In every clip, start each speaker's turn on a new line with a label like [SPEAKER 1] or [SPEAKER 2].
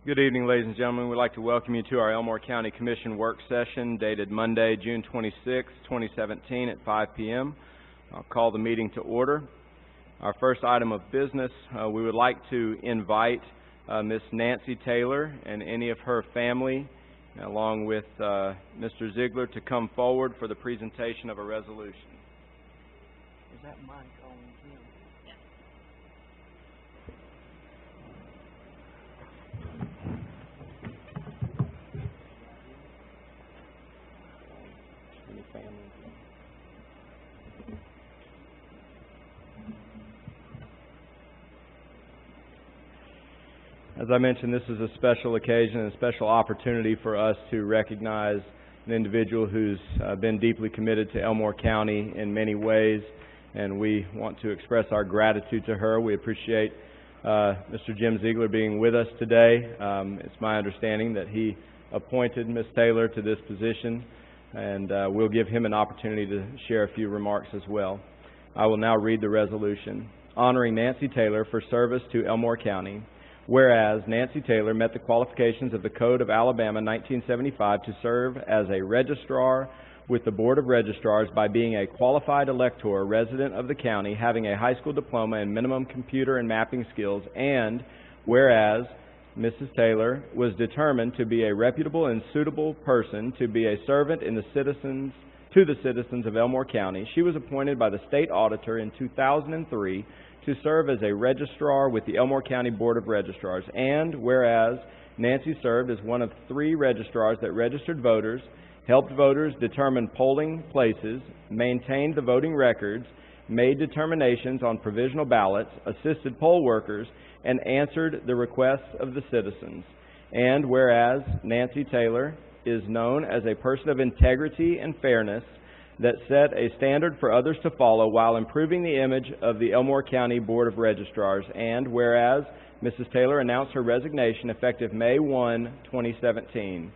[SPEAKER 1] Good evening, ladies and gentlemen. We'd like to welcome you to our Elmore County Commission work session dated Monday, June 26, 2017 at 5 p.m. I'll call the meeting to order. Our first item of business, we would like to invite Miss Nancy Taylor and any of her family, along with Mr. Ziegler, to come forward for the presentation of a resolution.
[SPEAKER 2] Is that mic on, Jim?
[SPEAKER 1] As I mentioned, this is a special occasion and a special opportunity for us to recognize an individual who's been deeply committed to Elmore County in many ways, and we want to express our gratitude to her. We appreciate Mr. Jim Ziegler being with us today. It's my understanding that he appointed Ms. Taylor to this position, and we'll give him an opportunity to share a few remarks as well. I will now read the resolution. Honoring Nancy Taylor for service to Elmore County. Whereas Nancy Taylor met the qualifications of the Code of Alabama 1975 to serve as a registrar with the Board of Registrars by being a qualified elector resident of the county having a high school diploma and minimum computer and mapping skills, and whereas Mrs. Taylor was determined to be a reputable and suitable person to be a servant to the citizens of Elmore County, she was appointed by the state auditor in 2003 to serve as a registrar with the Elmore County Board of Registrars. And whereas Nancy served as one of 3 registrars that registered voters, helped voters determine polling places, maintained the voting records, made determinations on provisional ballots, assisted poll workers, and answered the requests of the citizens. And whereas Nancy Taylor is known as a person of integrity and fairness that set a standard for others to follow while improving the image of the Elmore County Board of Registrars. And whereas Mrs. Taylor announced her resignation effective May 1, 2017.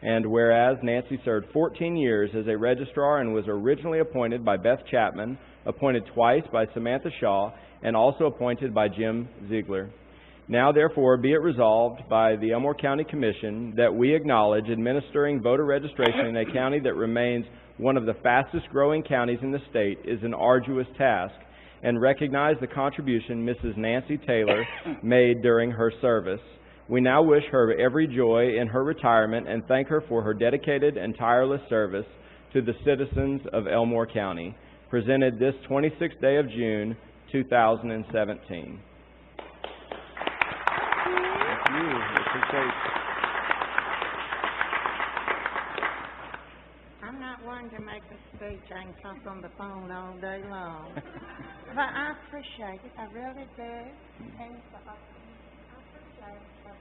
[SPEAKER 1] And whereas Nancy served 14 years as a registrar and was originally appointed by Beth Chapman, appointed twice by Samantha Shaw, and also appointed by Jim Ziegler. Now therefore be it resolved by the Elmore County Commission that we acknowledge administering voter registration in a county that remains one of the fastest growing counties in the state is an arduous task, and recognize the contribution Mrs. Nancy Taylor made during her service. We now wish her every joy in her retirement and thank her for her dedicated and tireless service to the citizens of Elmore County. Presented this 26th day of June, 2017. Thank you. I appreciate
[SPEAKER 3] I'm not one to make a speech. I can talk on the phone all day long. But I appreciate it. I really do. And I appreciate it.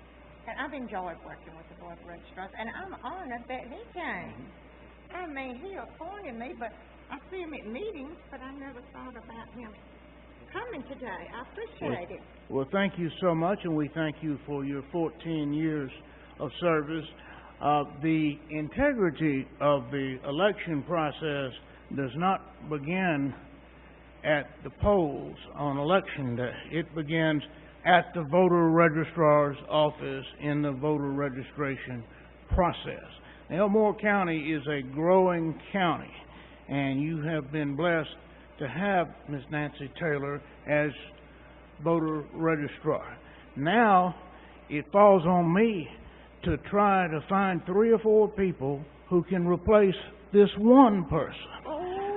[SPEAKER 3] And I've enjoyed working with the Board of Registrars, and I'm honored that he came. I mean, he appointed me, but I see him at meetings, but I never thought about him coming today. I appreciate it.
[SPEAKER 2] Well, thank you so much, and we thank you for your 14 years of service. The integrity of the election process does not begin at the polls on election day. It begins at the voter registrar's office in the voter registration process. Elmore County is a growing county, and you have been blessed to have Ms. Nancy Taylor as voter registrar. Now it falls on me to try to find 3 or 4 people who can replace this one person.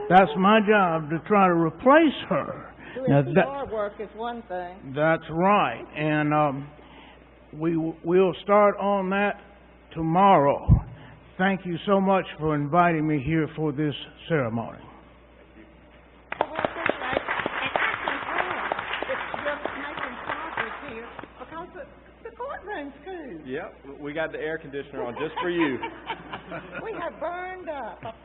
[SPEAKER 2] That's my job, to try to replace her.
[SPEAKER 3] Doing PR work is one thing.
[SPEAKER 2] That's right, and we'll start on that tomorrow. Thank you so much for inviting me here for this ceremony.
[SPEAKER 3] Well, I appreciate it. And I can tell that you're making progress here because the courtroom's cool.
[SPEAKER 1] Yep, we got the air conditioner on just for you.
[SPEAKER 3] We have burned up.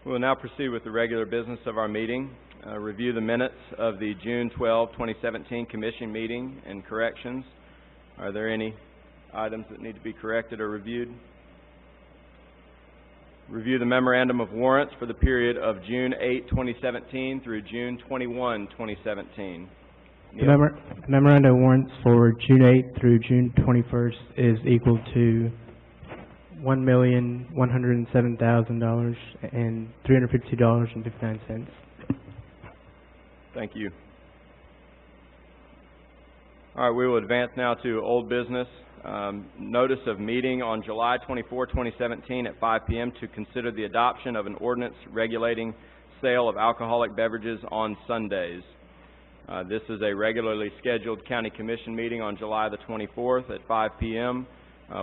[SPEAKER 1] We will now proceed with the regular business of our meeting. Review the minutes of the June 12, 2017 Commission meeting and corrections. Are there any items that need to be corrected or reviewed? Review the memorandum of warrants for the period of June 8, 2017 through June 21, 2017.
[SPEAKER 4] The memorandum of warrants for June 8th through June 21st is equal to $1,107,000 and $352.59.
[SPEAKER 1] Thank you. All right, we will advance now to old business. Notice of meeting on July 24, 2017 at 5 p.m. to consider the adoption of an ordinance regulating sale of alcoholic beverages on Sundays. This is a regularly scheduled County Commission meeting on July the 24th at 5 p.m.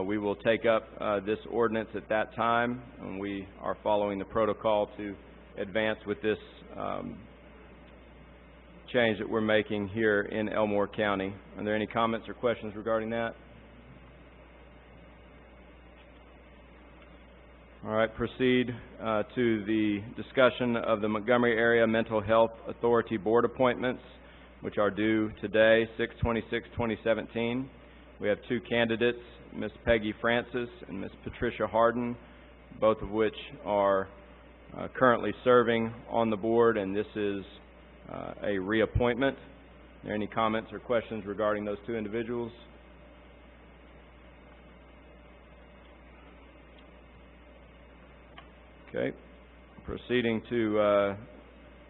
[SPEAKER 1] We will take up this ordinance at that time, and we are following the protocol to advance with this change that we're making here in Elmore County. Are there any comments or questions regarding that? All right, proceed to the discussion of the Montgomery Area Mental Health Authority Board appointments, which are due today, 6/26/2017. We have two candidates, Ms. Peggy Francis and Ms. Patricia Harden, both of which are currently serving on the board, and this is a reappointment. Are there any comments or questions regarding those two individuals? Okay. Proceeding to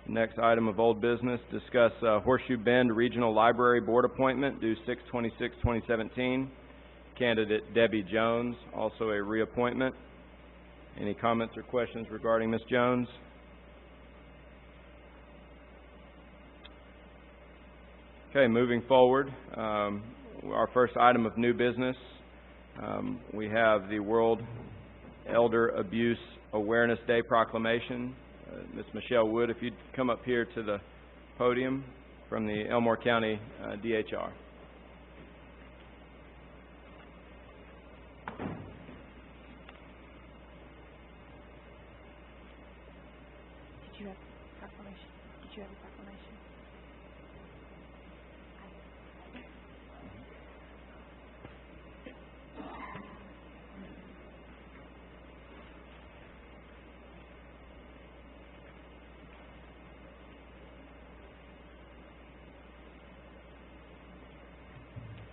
[SPEAKER 1] next item of old business, discuss Horseshoe Bend Regional Library Board appointment due 6/26/2017. Candidate Debbie Jones, also a reappointment. Any comments or questions regarding Ms. Jones? Okay, moving forward, our first item of new business, we have the World Elder Abuse Awareness Day proclamation. Ms. Michelle Wood, if you'd come up here to the podium from the Elmore County DHR.
[SPEAKER 3] Did you have a proclamation? Did you have a proclamation?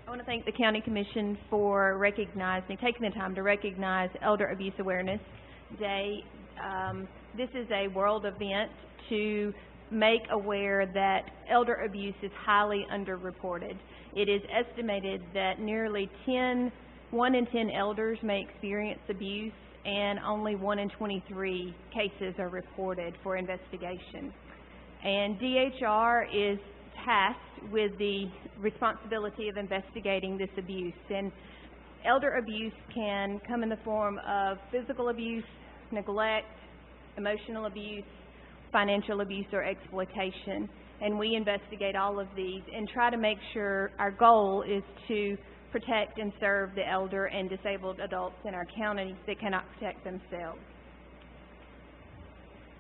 [SPEAKER 5] I want to thank the County Commission for taking the time to recognize Elder Abuse Awareness Day. This is a world event to make aware that elder abuse is highly underreported. It is estimated that nearly 1 in 10 elders may experience abuse, and only 1 in 23 cases are reported for investigation. And DHR is tasked with the responsibility of investigating this abuse. And elder abuse can come in the form of physical abuse, neglect, emotional abuse, financial abuse, or exploitation. And we investigate all of these and try to make sure our goal is to protect and serve the elder and disabled adults in our county that cannot protect themselves.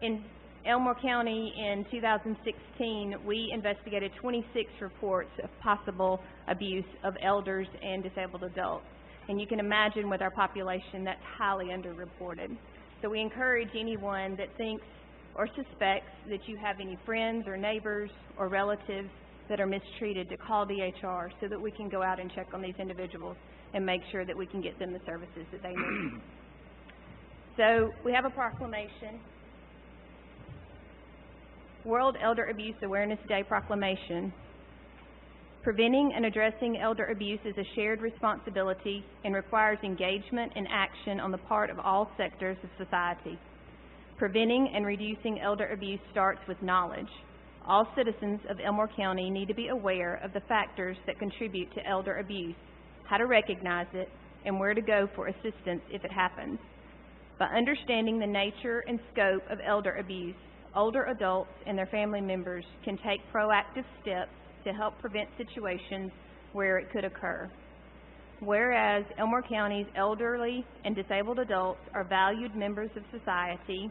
[SPEAKER 5] In Elmore County in 2016, we investigated 26 reports of possible abuse of elders and disabled adults. And you can imagine with our population, that's highly underreported. So we encourage anyone that thinks or suspects that you have any friends or neighbors or relatives that are mistreated to call DHR so that we can go out and check on these individuals and make sure that we can get them the services that they need. So we have a proclamation. World Elder Abuse Awareness Day proclamation. Preventing and addressing elder abuse is a shared responsibility and requires engagement and action on the part of all sectors of society. Preventing and reducing elder abuse starts with knowledge. All citizens of Elmore County need to be aware of the factors that contribute to elder abuse, how to recognize it, and where to go for assistance if it happens. By understanding the nature and scope of elder abuse, older adults and their family members can take proactive steps to help prevent situations where it could occur. Whereas Elmore County's elderly and disabled adults are valued members of society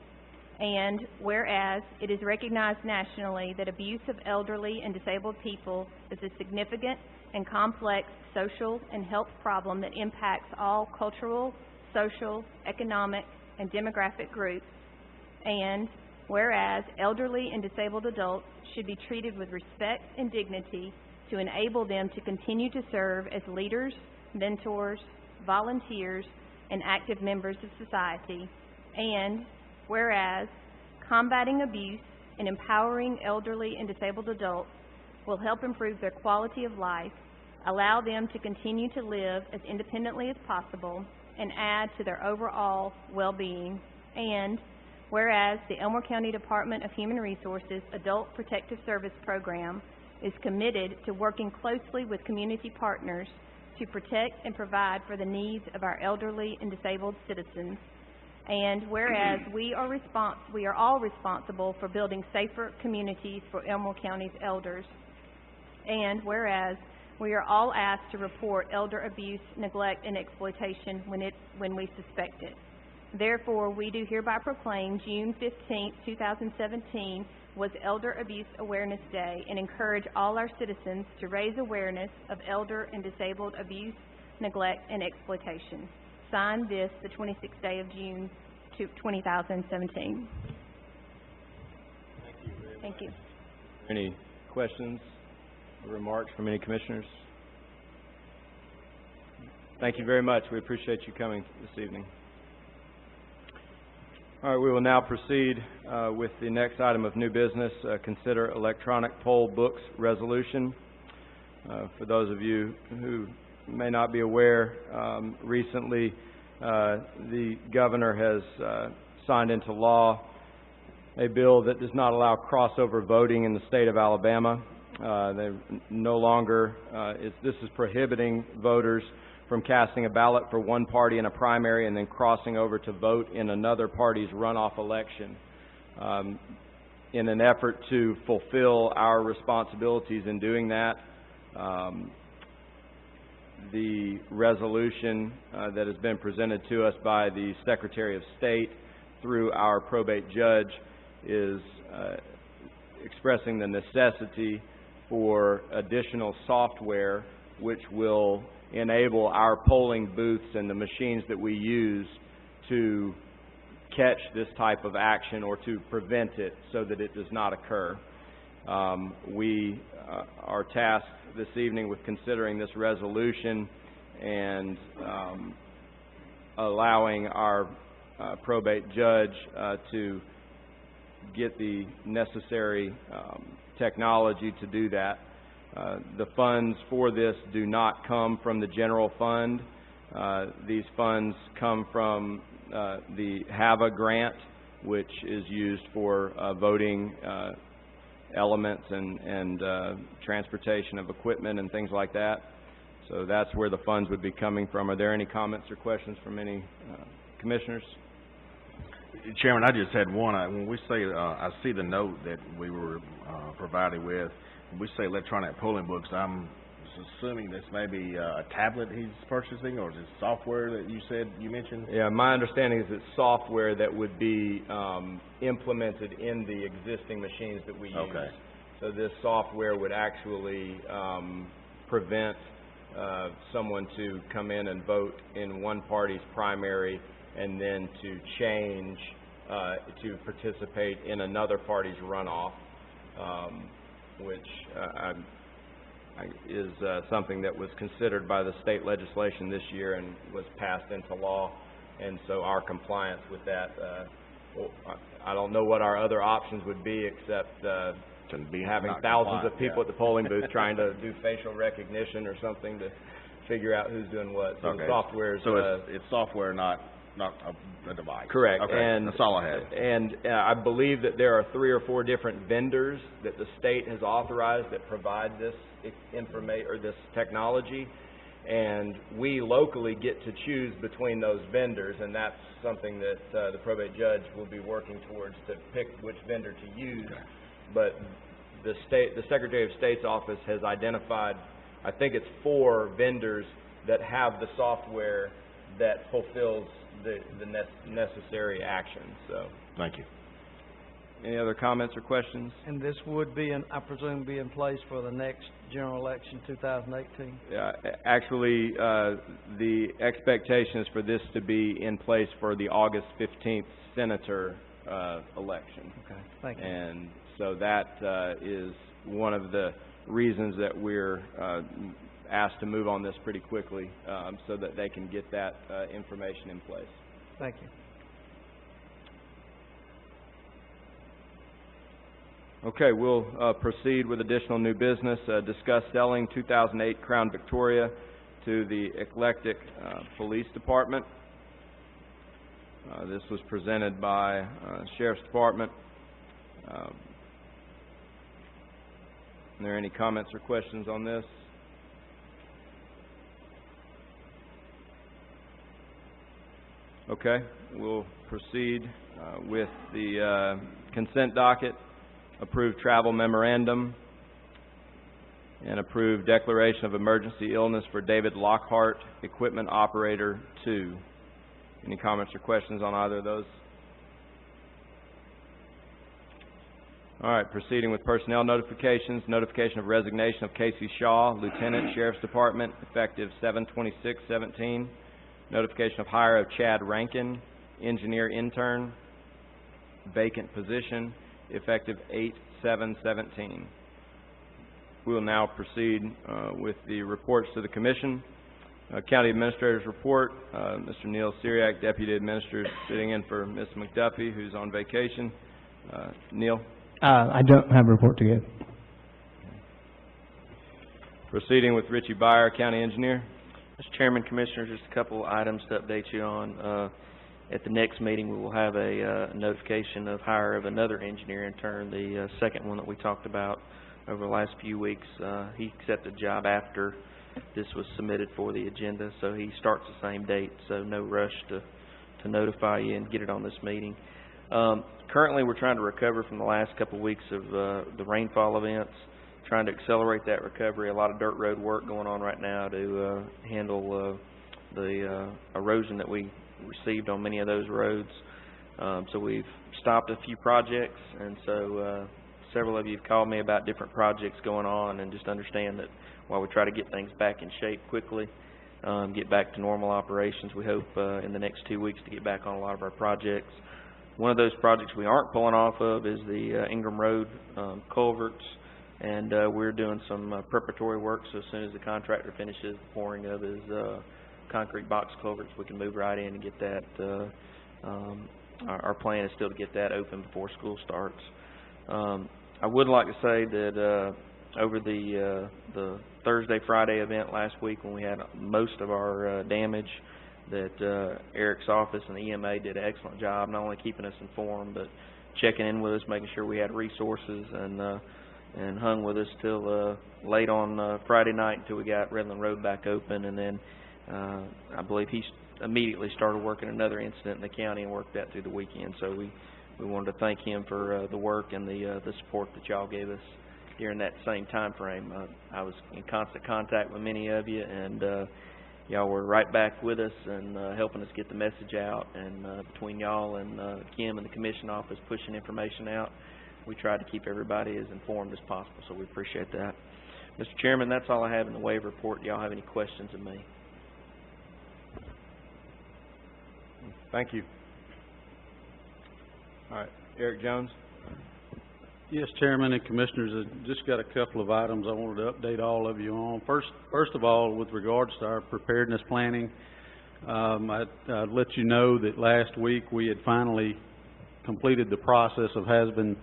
[SPEAKER 5] And whereas it is recognized nationally that abuse of elderly and disabled people is a significant and complex social and health problem that impacts all cultural, social, economic, and demographic groups. And whereas elderly and disabled adults should be treated with respect and dignity to enable them to continue to serve as leaders, mentors, volunteers, and active members of society. And whereas combating abuse and empowering elderly and disabled adults will help improve their quality of life, allow them to continue to live as independently as possible, and add to their overall well-being. And whereas the Elmore County Department of Human Resources Adult Protective Service Program is committed to working closely with community partners to protect and provide for the needs of our elderly and disabled citizens. And whereas we are all responsible for building safer communities for Elmore County's elders. And whereas we are all asked to report elder abuse, neglect, and exploitation when we suspect it. Therefore, we do hereby proclaim June 15, 2017 was Elder Abuse Awareness Day and encourage all our citizens to raise awareness of elder and disabled abuse, neglect, and exploitation. Signed this, the 26th day of June 2017. Thank you.
[SPEAKER 1] Any questions or remarks from any commissioners? Thank you very much. We appreciate you coming this evening. All right, we will now proceed with the next item of new business, consider electronic poll books resolution. For those of you who may not be aware, recently the governor has signed into law a bill that does not allow crossover voting in the state of Alabama. They no longer, this is prohibiting voters from casting a ballot for one party in a primary and then crossing over to vote in another party's runoff election. In an effort to fulfill our responsibilities in doing that, the resolution that has been presented to us by the Secretary of State through our probate judge is expressing the necessity for additional software which will enable our polling booths and the machines that we use to catch this type of action or to prevent it so that it does not occur. We are tasked this evening with considering this resolution and allowing our probate judge to get the necessary technology to do that. The funds for this do not come from the general fund. These funds come from the HAVA grant, which is used for voting elements and transportation of equipment and things like that. So that's where the funds would be coming from. Are there any comments or questions from any commissioners?
[SPEAKER 6] Chairman, I just had one. When we say, I see the note that we were provided with. When we say electronic polling books, I'm assuming this may be a tablet he's purchasing, or is it software that you mentioned?
[SPEAKER 1] Yeah, my understanding is it's software that would be implemented in the existing machines that we use.
[SPEAKER 6] Okay.
[SPEAKER 1] So this software would actually prevent someone to come in and vote in one party's primary and then to change to participate in another party's runoff, which is something that was considered by the state legislation this year and was passed into law. And so our compliance with that, I don't know what our other options would be except having thousands of people at the polling booth trying to do facial recognition or something to figure out who's doing what. So
[SPEAKER 6] okay.
[SPEAKER 1] the software,
[SPEAKER 6] so it's software, not a device.
[SPEAKER 1] Correct.
[SPEAKER 6] Okay.
[SPEAKER 1] And
[SPEAKER 6] that's all I had.
[SPEAKER 1] And I believe that there are 3 or 4 different vendors that the state has authorized that provide this this technology, and we locally get to choose between those vendors, and that's something that the probate judge will be working towards to pick which vendor to use.
[SPEAKER 6] Okay.
[SPEAKER 1] But the Secretary of State's office has identified, I think it's 4 vendors that have the software that fulfills the necessary action. So
[SPEAKER 6] thank you.
[SPEAKER 1] Any other comments or questions?
[SPEAKER 7] And this would be, I presume, be in place for the next general election, 2018?
[SPEAKER 1] Actually, the expectation is for this to be in place for the August 15th senator election.
[SPEAKER 7] Okay, thank you.
[SPEAKER 1] And so that is one of the reasons that we're asked to move on this pretty quickly, so that they can get that information in place.
[SPEAKER 7] Thank you.
[SPEAKER 1] Okay, we'll proceed with additional new business. Discuss selling 2008 Crown Victoria to the Eclectic Police Department. This was presented by Sheriff's Department. Are there any comments or questions on this? Okay, we'll proceed with the consent docket. Approved travel memorandum, and approved declaration of emergency illness for David Lockhart, Equipment Operator 2. Any comments or questions on either of those? All right, proceeding with personnel notifications. Notification of resignation of Casey Shaw, Lieutenant, Sheriff's Department, effective 7/26/17. Notification of hire of Chad Rankin, Engineer Intern, vacant position, effective 8/7/17. We will now proceed with the reports to the Commission. County Administrator's report. Mr. Neil Syriac, Deputy Administrator, sitting in for Ms. McDuffie, who's on vacation. Neil?
[SPEAKER 4] I don't have a report to give.
[SPEAKER 1] Proceeding with Richie Byer, County Engineer.
[SPEAKER 8] Mr. Chairman, Commissioners, just a couple items to update you on. At the next meeting, we will have a notification of hire of another engineer intern, the second one that we talked about over the last few weeks. He accepted a job after this was submitted for the agenda, so he starts the same date, so no rush to notify you and get it on this meeting. Currently, we're trying to recover from the last couple of weeks of the rainfall events, trying to accelerate that recovery. A lot of dirt road work going on right now to handle the erosion that we received on many of those roads. So we've stopped a few projects, and so several of you have called me about different projects going on, and just understand that while we try to get things back in shape quickly, get back to normal operations, we hope in the next 2 weeks to get back on a lot of our projects. One of those projects we aren't pulling off of is the Ingram Road culverts, and we're doing some preparatory work, so as soon as the contractor finishes the pouring of his concrete box culverts, we can move right in and get that. Our plan is still to get that open before school starts. I would like to say that over the Thursday, Friday event last week, when we had most of our damage, that Eric's office and the EMA did an excellent job, not only keeping us informed, but checking in with us, making sure we had resources, and hung with us till late on Friday night until we got Redland Road back open, and then I believe he immediately started working another incident in the county and worked that through the weekend. So we wanted to thank him for the work and the support that y'all gave us during that same time frame. I was in constant contact with many of you, and y'all were right back with us and helping us get the message out. And between y'all and Kim and the Commission office pushing information out, we tried to keep everybody as informed as possible. So we appreciate that. Mr. Chairman, that's all I have in the waiver report. Do y'all have any questions of me?
[SPEAKER 1] Thank you. All right, Eric Jones.
[SPEAKER 9] Yes, Chairman and Commissioners, I just got a couple of items I wanted to update all of you on. First of all, with regards to our preparedness planning, I'd let you know that last week we had finally completed the process of having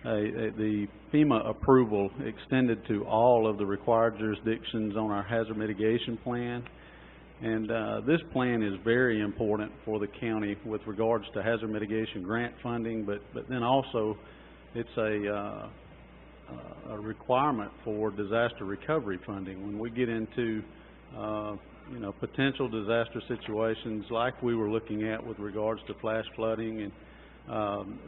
[SPEAKER 9] the FEMA approval extended to all of the required jurisdictions on our hazard mitigation plan. And this plan is very important for the county with regards to hazard mitigation grant funding, but then also it's a requirement for disaster recovery funding. When we get into potential disaster situations like we were looking at with regards to flash flooding, and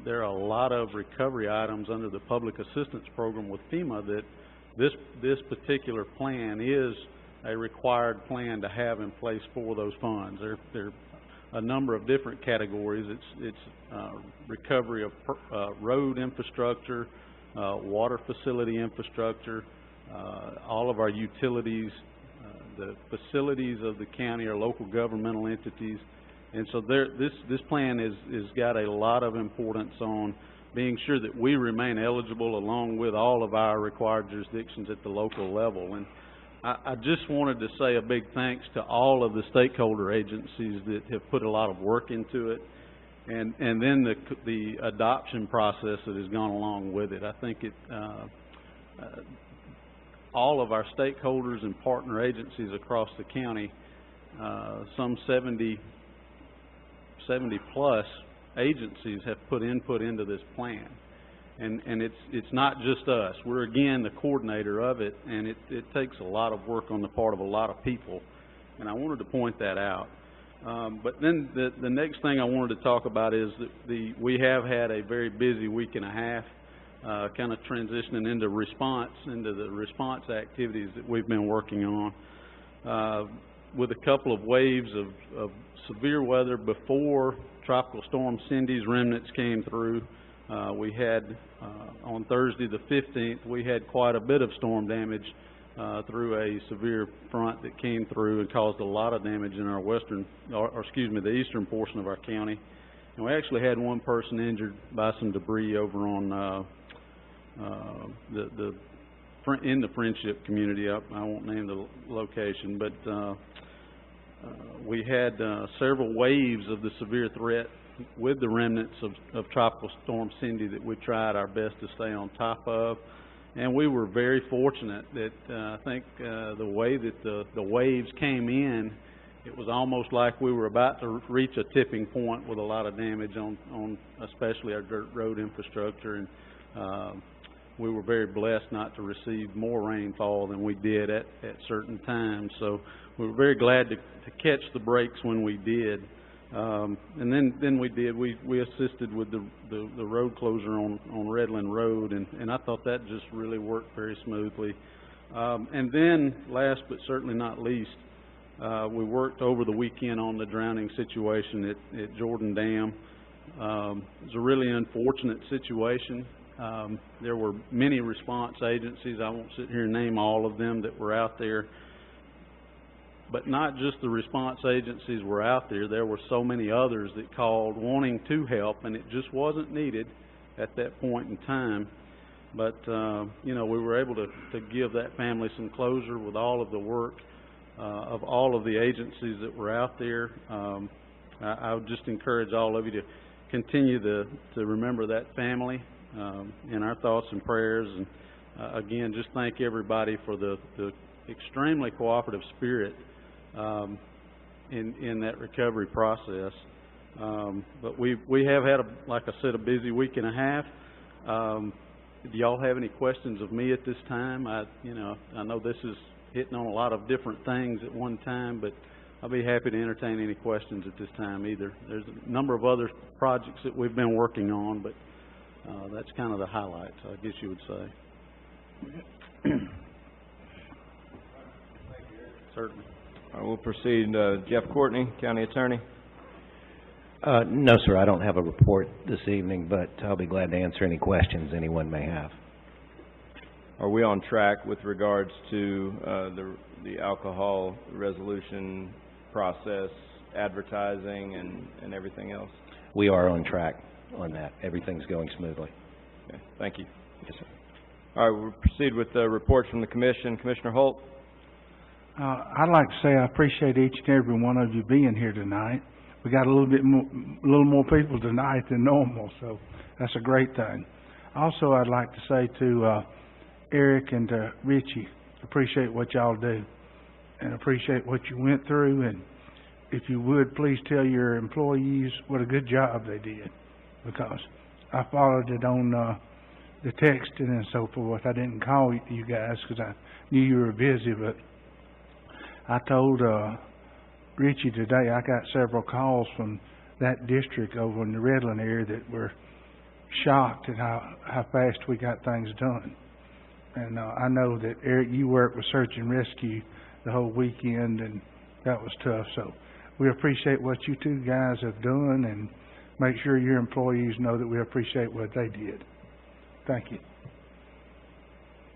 [SPEAKER 9] there are a lot of recovery items under the public assistance program with FEMA that this particular plan is a required plan to have in place for those funds. They're a number of different categories. It's recovery of road infrastructure, water facility infrastructure, all of our utilities, the facilities of the county or local governmental entities. And so this plan is got a lot of importance on being sure that we remain eligible along with all of our required jurisdictions at the local level. And I just wanted to say a big thanks to all of the stakeholder agencies that have put a lot of work into it, and then the adoption process that has gone along with it. I think all of our stakeholders and partner agencies across the county, some 70 plus agencies have put input into this plan. And it's not just us. We're, again, the coordinator of it, and it takes a lot of work on the part of a lot of people, and I wanted to point that out. But then the next thing I wanted to talk about is that we have had a very busy week and a half, kind of transitioning into the response activities that we've been working on, with a couple of waves of severe weather before Tropical Storm Cindy's remnants came through. We had, on Thursday the 15th, we had quite a bit of storm damage through a severe front that came through and caused a lot of damage in our the eastern portion of our county. And we actually had one person injured by some debris over on in the Friendship community. I won't name the location, but we had several waves of the severe threat with the remnants of Tropical Storm Cindy that we tried our best to stay on top of. And we were very fortunate that I think the way that the waves came in, it was almost like we were about to reach a tipping point with a lot of damage on especially our dirt road infrastructure. And we were very blessed not to receive more rainfall than we did at certain times. So we were very glad to catch the breaks when we did. And then we assisted with the road closure on Redland Road, and I thought that just really worked very smoothly. And then, last but certainly not least, we worked over the weekend on the drowning situation at Jordan Dam. It was a really unfortunate situation. There were many response agencies. I won't sit here and name all of them that were out there. But not just the response agencies were out there. There were so many others that called wanting to help, and it just wasn't needed at that point in time. But, we were able to give that family some closure with all of the work of all of the agencies that were out there. I would just encourage all of you to continue to remember that family in our thoughts and prayers. And, again, just thank everybody for the extremely cooperative spirit in that recovery process. But we have had, like I said, a busy week and a half. Do y'all have any questions of me at this time? I know this is hitting on a lot of different things at one time, but I'll be happy to entertain any questions at this time either. There's a number of other projects that we've been working on, but that's kind of the highlights, I guess you would say. Certainly.
[SPEAKER 1] We'll proceed. Jeff Courtney, County Attorney.
[SPEAKER 10] No, sir, I don't have a report this evening, but I'll be glad to answer any questions anyone may have.
[SPEAKER 1] Are we on track with regards to the alcohol resolution process, advertising, and everything else?
[SPEAKER 10] We are on track on that. Everything's going smoothly.
[SPEAKER 1] Okay, thank you.
[SPEAKER 10] Yes, sir.
[SPEAKER 1] All right, we'll proceed with the reports from the Commission. Commissioner Holt.
[SPEAKER 11] I'd like to say I appreciate each and every one of you being here tonight. We got a little more people tonight than normal, so that's a great thing. Also, I'd like to say to Eric and to Richie, appreciate what y'all do and appreciate what you went through. And if you would, please tell your employees what a good job they did, because I followed it on the texting and so forth. I didn't call you guys because I knew you were busy, but I told Richie today I got several calls from that district over in the Redland area that were shocked at how fast we got things done. And I know that, Eric, you worked with search and rescue the whole weekend, and that was tough. So we appreciate what you two guys have done, and make sure your employees know that we appreciate what they did. Thank you.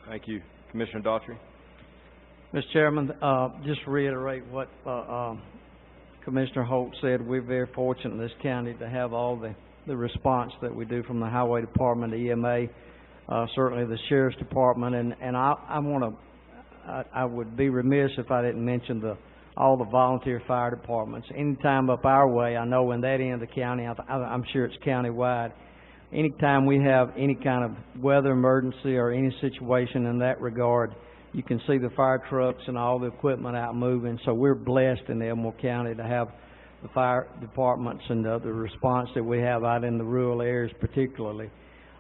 [SPEAKER 1] Thank you. Commissioner Daughtry?
[SPEAKER 7] Mr. Chairman, just to reiterate what Commissioner Holt said, we're very fortunate in this county to have all the response that we do from the Highway Department, EMA, certainly the Sheriff's Department, and I would be remiss if I didn't mention all the volunteer fire departments. Anytime up our way, I know in that end of the county, I'm sure it's countywide, anytime we have any kind of weather emergency or any situation in that regard, you can see the fire trucks and all the equipment out moving. So we're blessed in Elmore County to have the fire departments and the response that we have out in the rural areas particularly.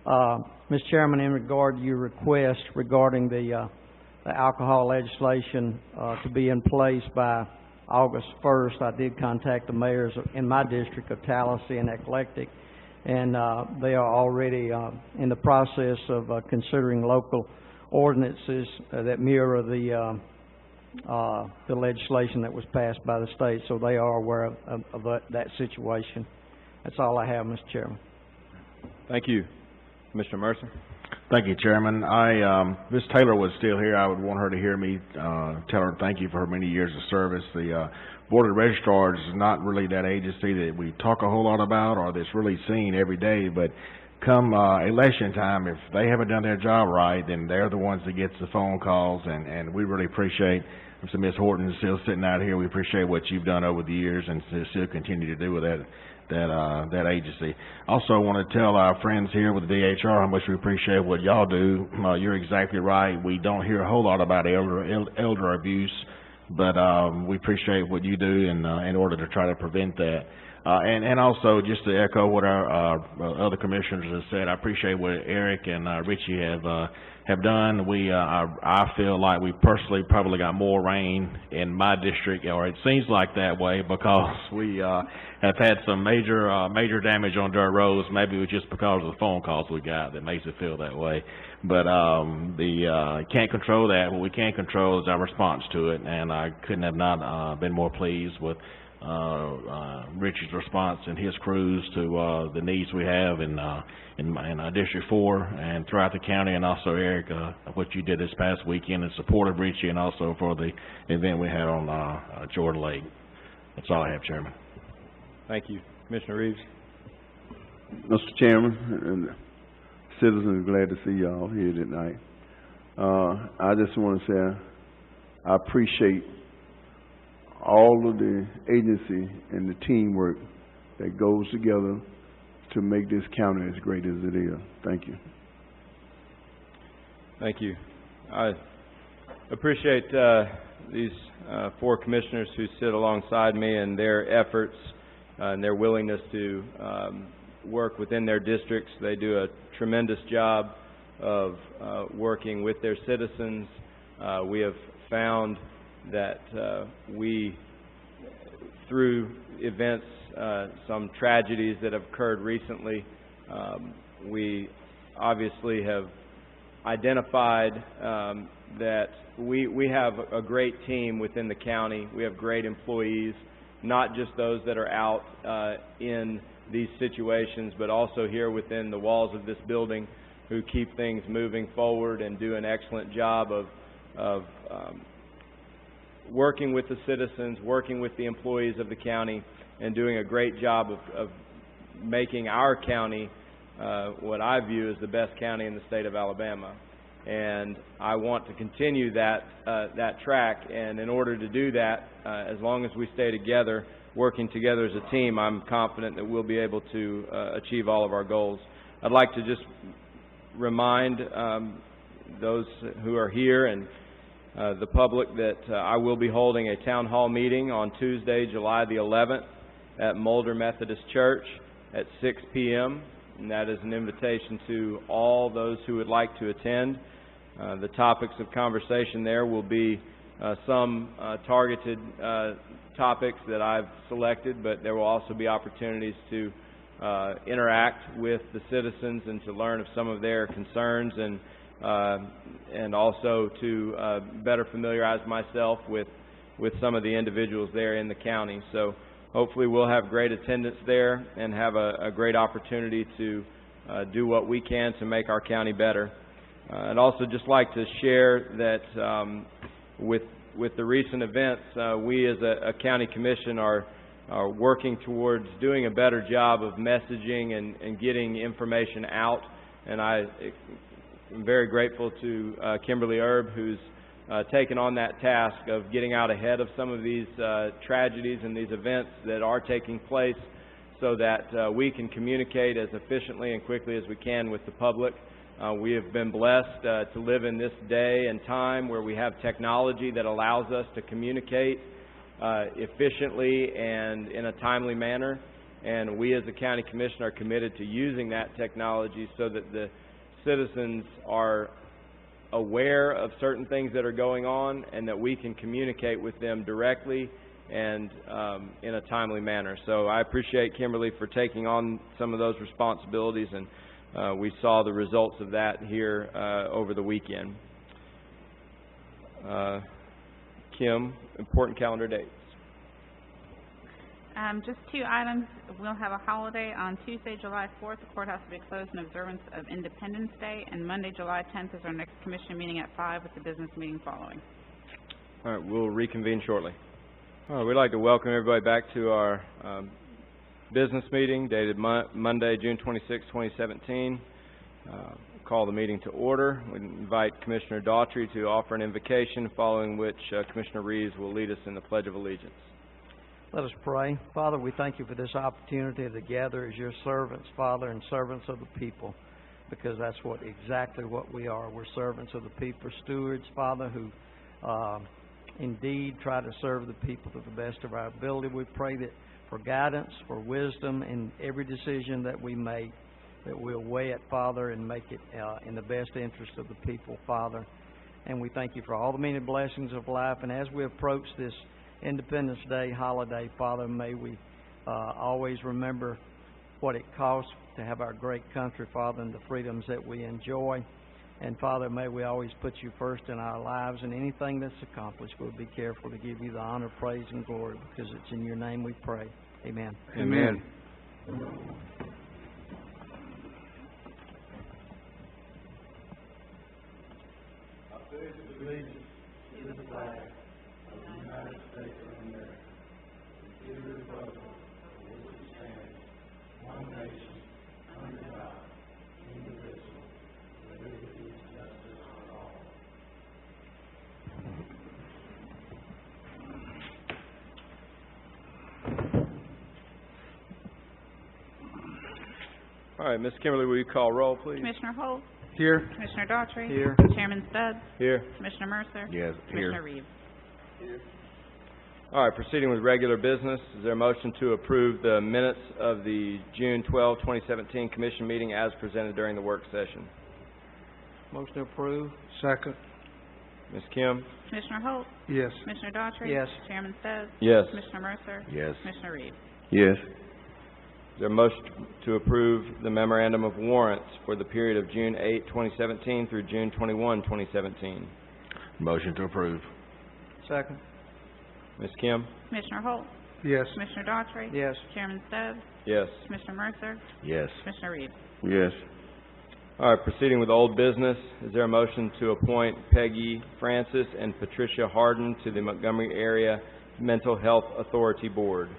[SPEAKER 7] Mr. Chairman, in regard to your request regarding the alcohol legislation to be in place by August 1st, I did contact the mayors in my district of Tallahassee and Eclectic, and they are already in the process of considering local ordinances that mirror the legislation that was passed by the state, so they are aware of that situation. That's all I have, Mr. Chairman.
[SPEAKER 1] Thank you. Commissioner Mercer?
[SPEAKER 6] Thank you, Chairman. Ms. Taylor was still here. I would want her to hear me tell her thank you for her many years of service. The Board of Registrars is not really that agency that we talk a whole lot about or that's really seen every day, but come election time, if they haven't done their job right, then they're the ones that gets the phone calls, and we really appreciate, so Ms. Horton is still sitting out here, we appreciate what you've done over the years and still continue to do with that agency. Also, I want to tell our friends here with the DHR how much we appreciate what y'all do. You're exactly right. We don't hear a whole lot about elder abuse, but we appreciate what you do in order to try to prevent that. And also, just to echo what our other commissioners have said, I appreciate what Eric and Richie have done. I feel like we personally probably got more rain in my district, or it seems like that way, because we have had some major damage on dirt roads. Maybe it was just because of the phone calls we got that makes it feel that way. But can't control that. What we can control is our response to it, and I couldn't have not been more pleased with Richard's response and his crews to the needs we have in District 4 and throughout the county, and also Eric, what you did this past weekend in support of Richie and also for the event we had on Jordan Lake. That's all I have, Chairman.
[SPEAKER 1] Thank you. Commissioner Reeves?
[SPEAKER 12] Mr. Chairman, and citizens, glad to see y'all here tonight. I just want to say I appreciate all of the agency and the teamwork that goes together to make this county as great as it is. Thank you.
[SPEAKER 1] Thank you. I appreciate these four commissioners who sit alongside me and their efforts and their willingness to work within their districts. They do a tremendous job of working with their citizens. We have found that through events, some tragedies that have occurred recently, we obviously have identified that we have a great team within the county. We have great employees, not just those that are out in these situations, but also here within the walls of this building, who keep things moving forward and do an excellent job of working with the citizens, working with the employees of the county, and doing a great job of making our county what I view as the best county in the state of Alabama. And I want to continue that track, and in order to do that, as long as we stay together, working together as a team, I'm confident that we'll be able to achieve all of our goals. I'd like to just remind those who are here and the public that I will be holding a town hall meeting on Tuesday, July the 11th at Mulder Methodist Church at 6 p.m. and that is an invitation to all those who would like to attend. The topics of conversation there will be some targeted topics that I've selected, but there will also be opportunities to interact with the citizens and to learn of some of their concerns, and also to better familiarize myself with with some of the individuals there in the county. So hopefully we'll have great attendance there and have a great opportunity to do what we can to make our county better. I'd also just like to share that with the recent events, we as a county commission are working towards doing a better job of messaging and getting information out. And I'm very grateful to Kimberly Erb, who's taken on that task of getting out ahead of some of these tragedies and these events that are taking place, so that we can communicate as efficiently and quickly as we can with the public. We have been blessed to live in this day and time where we have technology that allows us to communicate efficiently and in a timely manner, and we as a county commission are committed to using that technology so that the citizens are aware of certain things that are going on and that we can communicate with them directly and in a timely manner. So I appreciate Kimberly for taking on some of those responsibilities, and we saw the results of that here over the weekend. Kim, important calendar dates.
[SPEAKER 13] Just 2 items. We'll have a holiday on Tuesday, July 4th. The courthouse will be closed in observance of Independence Day, and Monday, July 10th is our next commission meeting at 5 with the business meeting following.
[SPEAKER 1] All right, we'll reconvene shortly. All right, we'd like to welcome everybody back to our business meeting dated Monday, June 26, 2017. Call the meeting to order. We invite Commissioner Daughtry to offer an invocation, following which Commissioner Reeves will lead us in the Pledge of Allegiance.
[SPEAKER 7] Let us pray. Father, we thank you for this opportunity to gather as your servants, Father, and servants of the people, because that's exactly what we are. We're servants of the people, stewards, Father, who indeed try to serve the people to the best of our ability. We pray that for guidance, for wisdom in every decision that we make, that we'll weigh it, Father, and make it in the best interest of the people, Father. And we thank you for all the many blessings of life. And as we approach this Independence Day holiday, Father, may we always remember what it costs to have our great country, Father, and the freedoms that we enjoy. And Father, may we always put you first in our lives, and anything that's accomplished, we'll be careful to give you the honor, praise, and glory, because it's in your name we pray. Amen.
[SPEAKER 1] Amen. All right, Ms. Kimberly, will you call roll, please?
[SPEAKER 13] Commissioner Holt?
[SPEAKER 11] Here.
[SPEAKER 13] Commissioner Daughtry?
[SPEAKER 7] Here.
[SPEAKER 13] Chairman Stubbs?
[SPEAKER 1] Here.
[SPEAKER 13] Commissioner Mercer?
[SPEAKER 6] Yes,
[SPEAKER 13] Commissioner
[SPEAKER 6] here.
[SPEAKER 13] Reeves?
[SPEAKER 1] All right, proceeding with regular business, is there a motion to approve the minutes of the June 12, 2017 commission meeting as presented during the work session?
[SPEAKER 7] Motion approved.
[SPEAKER 11] Second.
[SPEAKER 1] Ms. Kim?
[SPEAKER 13] Commissioner Holt?
[SPEAKER 11] Yes.
[SPEAKER 13] Commissioner Daughtry?
[SPEAKER 7] Yes.
[SPEAKER 13] Chairman Stubbs?
[SPEAKER 1] Yes.
[SPEAKER 13] Commissioner Mercer?
[SPEAKER 6] Yes.
[SPEAKER 13] Commissioner Reeves?
[SPEAKER 12] Yes.
[SPEAKER 1] Is there a motion to approve the memorandum of warrants for the period of June 8, 2017 through June 21, 2017?
[SPEAKER 6] Motion to approve.
[SPEAKER 7] Second.
[SPEAKER 1] Ms. Kim?
[SPEAKER 13] Commissioner Holt?
[SPEAKER 11] Yes.
[SPEAKER 13] Commissioner Daughtry?
[SPEAKER 7] Yes.
[SPEAKER 13] Chairman Stubbs?
[SPEAKER 1] Yes.
[SPEAKER 13] Commissioner Mercer?
[SPEAKER 6] Yes.
[SPEAKER 13] Commissioner Reeves?
[SPEAKER 12] Yes.
[SPEAKER 1] All right, proceeding with old business, is there a motion to appoint Peggy Francis and Patricia Harden to the Montgomery Area Mental Health Authority Board?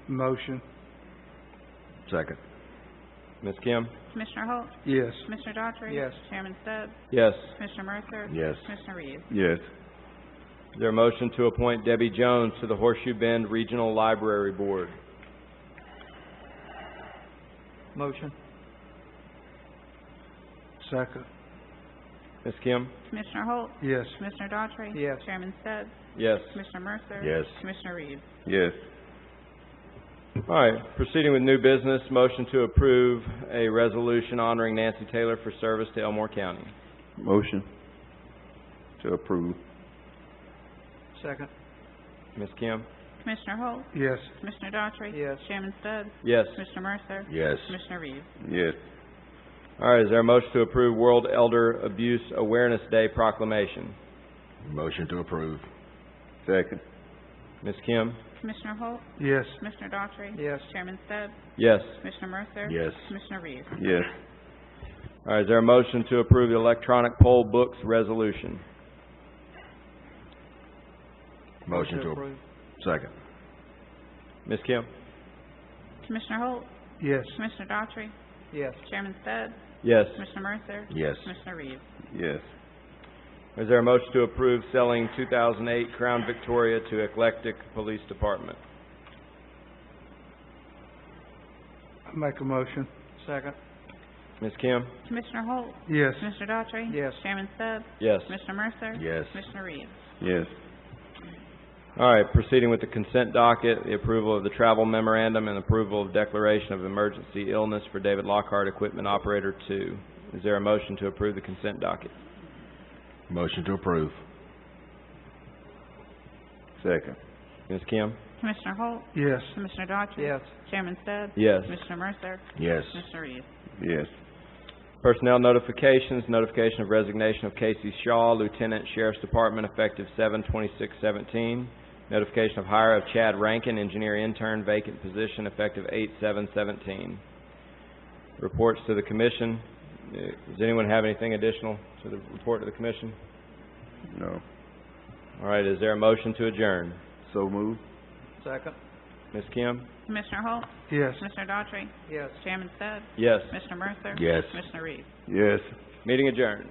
[SPEAKER 11] Motion.
[SPEAKER 6] Second.
[SPEAKER 1] Ms. Kim?
[SPEAKER 13] Commissioner Holt?
[SPEAKER 11] Yes.
[SPEAKER 13] Commissioner Daughtry?
[SPEAKER 7] Yes.
[SPEAKER 13] Chairman Stubbs?
[SPEAKER 1] Yes.
[SPEAKER 13] Commissioner Mercer?
[SPEAKER 6] Yes.
[SPEAKER 13] Commissioner Reeves?
[SPEAKER 12] Yes.
[SPEAKER 1] Is there a motion to appoint Debbie Jones to the Horseshoe Bend Regional Library Board?
[SPEAKER 7] Motion.
[SPEAKER 11] Second.
[SPEAKER 1] Ms. Kim?
[SPEAKER 13] Commissioner Holt?
[SPEAKER 11] Yes.
[SPEAKER 13] Commissioner Daughtry?
[SPEAKER 7] Yes.
[SPEAKER 13] Chairman Stubbs?
[SPEAKER 1] Yes.
[SPEAKER 13] Commissioner Mercer?
[SPEAKER 6] Yes.
[SPEAKER 13] Commissioner Reeves?
[SPEAKER 12] Yes.
[SPEAKER 1] All right, proceeding with new business, motion to approve a resolution honoring Nancy Taylor for service to Elmore County.
[SPEAKER 12] Motion to approve.
[SPEAKER 7] Second.
[SPEAKER 1] Ms. Kim?
[SPEAKER 13] Commissioner Holt?
[SPEAKER 11] Yes.
[SPEAKER 13] Commissioner Daughtry?
[SPEAKER 7] Yes.
[SPEAKER 13] Chairman Stubbs?
[SPEAKER 1] Yes.
[SPEAKER 13] Commissioner Mercer?
[SPEAKER 6] Yes.
[SPEAKER 13] Commissioner Reeves?
[SPEAKER 12] Yes.
[SPEAKER 1] All right, is there a motion to approve World Elder Abuse Awareness Day proclamation?
[SPEAKER 6] Motion to approve.
[SPEAKER 12] Second.
[SPEAKER 1] Ms. Kim?
[SPEAKER 13] Commissioner Holt,
[SPEAKER 11] Yes.
[SPEAKER 13] Commissioner Daughtry.
[SPEAKER 7] Yes.
[SPEAKER 13] Chairman Stebb,
[SPEAKER 1] Yes.
[SPEAKER 13] Commissioner Mercer.
[SPEAKER 6] Yes.
[SPEAKER 13] Commissioner Reeves.
[SPEAKER 12] Yes.
[SPEAKER 1] All right, is there a motion to approve the electronic poll books resolution?
[SPEAKER 6] Motion to approve. Second.
[SPEAKER 1] Ms. Kim?
[SPEAKER 13] Commissioner Holt,
[SPEAKER 11] Yes.
[SPEAKER 13] Commissioner Daughtry.
[SPEAKER 7] Yes.
[SPEAKER 13] Chairman Stebb,
[SPEAKER 1] Yes.
[SPEAKER 13] Commissioner Mercer.
[SPEAKER 6] Yes.
[SPEAKER 13] Commissioner Reeves.
[SPEAKER 12] Yes.
[SPEAKER 1] Is there a motion to approve selling 2008 Crown Victoria to Eclectic Police Department?
[SPEAKER 11] I make a motion.
[SPEAKER 7] Second.
[SPEAKER 1] Ms. Kim?
[SPEAKER 13] Commissioner Holt,
[SPEAKER 11] Yes.
[SPEAKER 13] Commissioner Daughtry.
[SPEAKER 7] Yes.
[SPEAKER 13] Chairman Stebb,
[SPEAKER 1] Yes.
[SPEAKER 13] Commissioner Mercer.
[SPEAKER 6] Yes.
[SPEAKER 13] Commissioner Reeves.
[SPEAKER 12] Yes.
[SPEAKER 1] All right, proceeding with the consent docket, the approval of the travel memorandum and approval of declaration of emergency illness for David Lockhart, Equipment Operator 2. Is there a motion to approve the consent docket?
[SPEAKER 6] Motion to approve.
[SPEAKER 12] Second.
[SPEAKER 1] Ms. Kim?
[SPEAKER 13] Commissioner Holt,
[SPEAKER 11] Yes.
[SPEAKER 13] Commissioner Daughtry.
[SPEAKER 7] Yes.
[SPEAKER 13] Chairman Stebb,
[SPEAKER 1] Yes.
[SPEAKER 13] Commissioner Mercer.
[SPEAKER 6] Yes.
[SPEAKER 13] Commissioner Reeves.
[SPEAKER 12] Yes.
[SPEAKER 1] Personnel notifications, notification of resignation of Casey Shaw, Lieutenant Sheriff's Department, effective 7/26/17. Notification of hire of Chad Rankin, engineer intern, vacant position, effective 8/7/17. Reports to the commission. Does anyone have anything additional to the report to the commission?
[SPEAKER 12] No.
[SPEAKER 1] All right, is there a motion to adjourn?
[SPEAKER 12] So move.
[SPEAKER 7] Second.
[SPEAKER 1] Ms. Kim?
[SPEAKER 13] Commissioner Holt,
[SPEAKER 11] Yes.
[SPEAKER 13] Commissioner Daughtry.
[SPEAKER 7] Yes.
[SPEAKER 13] Chairman Stebb,
[SPEAKER 1] Yes.
[SPEAKER 13] Commissioner Mercer.
[SPEAKER 6] Yes.
[SPEAKER 13] Commissioner Reeves.
[SPEAKER 12] Yes.
[SPEAKER 1] Meeting adjourned.